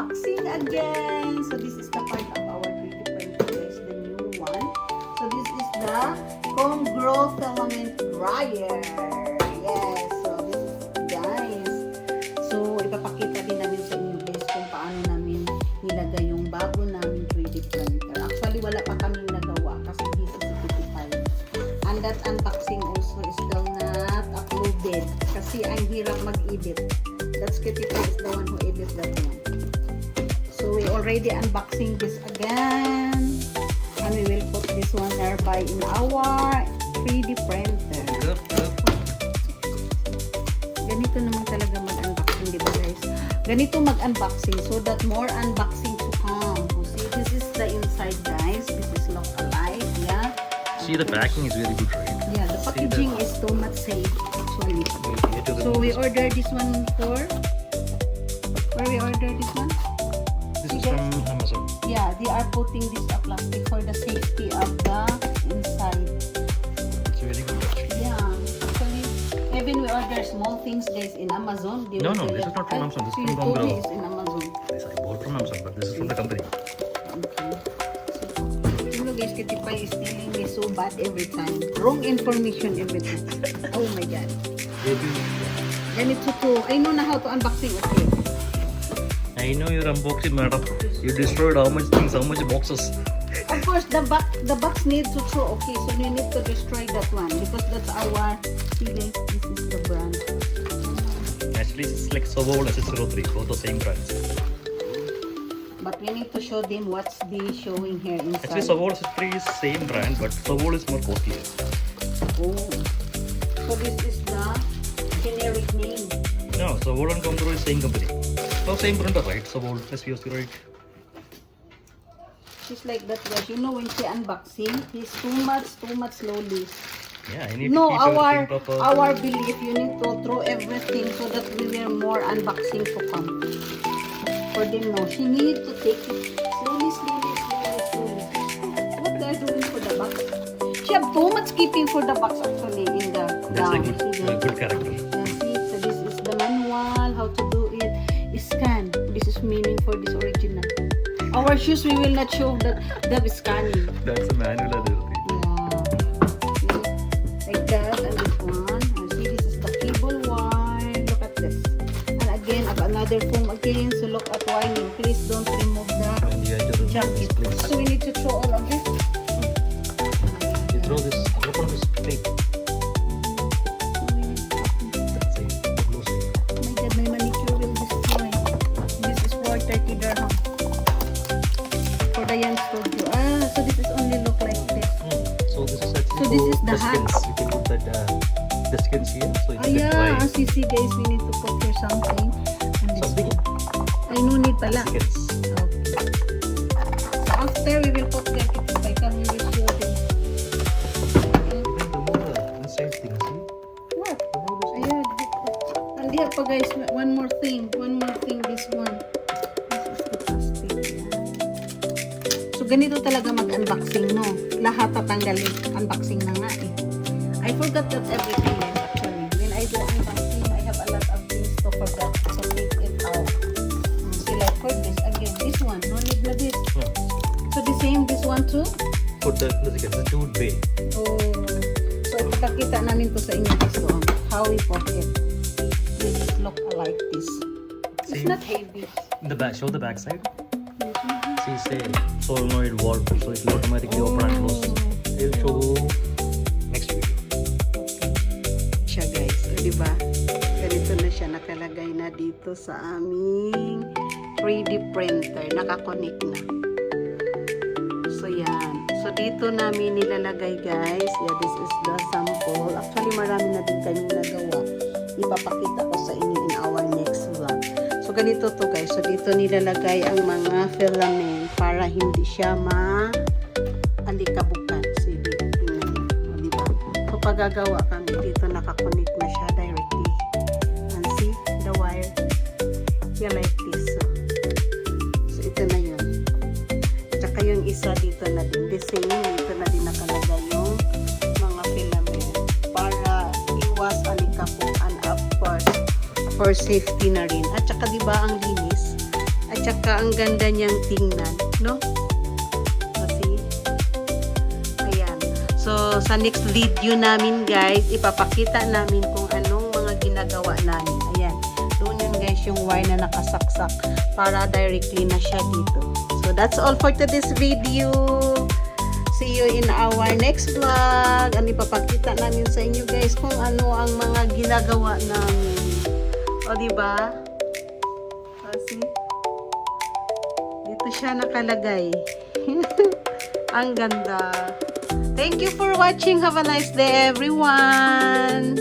unboxing again. So this is the part of our 3D printer, guys, the new one. So this is the Congro filament dryer. Yes, so this is guys. So ipapakita din namin sa inyo guys kung paano namin nilagay yung bago namin 3D printer. Actually wala pa kaming nagawa kasi this is Kitty. And that unboxing also is still not uploaded kasi ang hirap mag-edit. That's Kitty is the one who edit that one. So we already unboxing this again, and we will put this one nearby in our 3D printer. Ganito naman talaga mag-unboxing, di ba guys? Ganito mag-unboxing so that more unboxing to come. So see, this is the inside, guys. This is look alike, yeah. See, the packing is very good, right? Yeah, the packaging is too much safe actually. So we ordered this one for where we ordered this one? This is from Amazon. Yeah, they are putting this plastic for the safety of the inside. It's very good. Yeah, actually, even we order small things, guys, in Amazon. They No, will this is select- not from Amazon, this is So from you told me Congro. it's in Amazon. This I bought from Amazon, but this is from the company. Okay. So, you know, guys, Kitty Pie is telling me so bad every time. Wrong information every time. Oh my God. Ganito to. I know na how to unboxing. Okay. I know you're unboxing, madam. You destroyed how much things, how much boxes. Of course, the box needs to throw. Okay, so you need to destroy that one because that's our feeling. This is the brand. Actually, it's like Sobol SS03, both the same brands. But we need to show them what's the showing here inside. Actually, Sobol SS3 is same brand, but Sobol is more costly. Oh, so this is the generic name. No, Sobol and Congro is same company. So same printer, right? Sobol SVOC, right? She's like that, guys. You know when she unboxing, he's too much slowly. Yeah, I need No, to keep our everything proper. our belief, you need to throw everything so that we will more unboxing to come. For them, no, she need to take it slowly. What they're doing for the box? She have too much keeping for the box actually in the That's down. a good character. Yeah, see, so this is the manual, how to do it. Scan. This is meaning for this original. Our shoes, we will not show the scanning. That's a manual. Yeah. Like that, and this one. And see, this is the cable wire. Look at this. And again, another foam again. So look at winding. Please don't remove the And you have to remove jacket. this, please. So we need to throw all of this. You throw this, open this tape. That's it. Close it. Oh my God, my manicure will destroy. This is for 30 dirham. For the Yan Studio. So this is only look like this. So this is actually So this is the hat. skins. You can put that the skins here. So Ah, you can yeah. try See, guys, we need to put here something. And this something. ay, no need pala. Skins. Okay. So after we will put them into the can we will show them. Then remove the inside thing. See? What? Remove this. Ayan. And here pa guys, one more thing, this one. This is the plastic. Yan. So ganito talaga mag-unboxing, no? Lahat tatanggalin. Unboxing na nga eh. I forgot that everything actually. When I do unboxing, I have a lot of things to forget. So take it out. See like for this, again, this one, no need na this. Yeah. So the same, this one too? Put the skins. The two bay. Oh. So ipapakita namin to sa inyo guys doon. How we put it. This is look like this. It's See? not heavy. In the back, show the back side. See, say solenoid valve, so it will automatically open and close. I'll show next video. Siya guys, o diba? Ganito na siya nakalagay na dito sa aming 3D printer. Nakakonect na. So yan. So dito namin nilalagay guys. Yeah, this is the sample. Actually marami na din kami nagawa. Ipapakita ko sa inyo in our next vlog. So ganito to guys. So dito nilalagay ang mga filament para hindi siya ma-alikabukan. So dito, tingnan nyo. O, diba? So pagagawa kami dito nakakonect na siya directly. And see the wire. Yeah, like this. So ito na yun. Tsaka yung isa dito na din. The same, dito na din nakalagay yung mga filament para iwas alikabukan, of course, for safety na rin. At saka diba ang linis? At Tsaka ang ganda niyang tingnan, no? Kasi, ayan. So, sa next video namin guys, ipapakita namin kung anong mga ginagawa namin. Ayan. Doon yun guys yung wire na nakasaksak para directly na siya dito. So, that's all for today's video. See you in our next vlog. Ano ipapakita namin sa inyo guys kung ano ang mga ginagawa namin. O, diba? Kasi, dito siya nakalagay. Ang ganda. Thank you for watching. Have a nice day, everyone.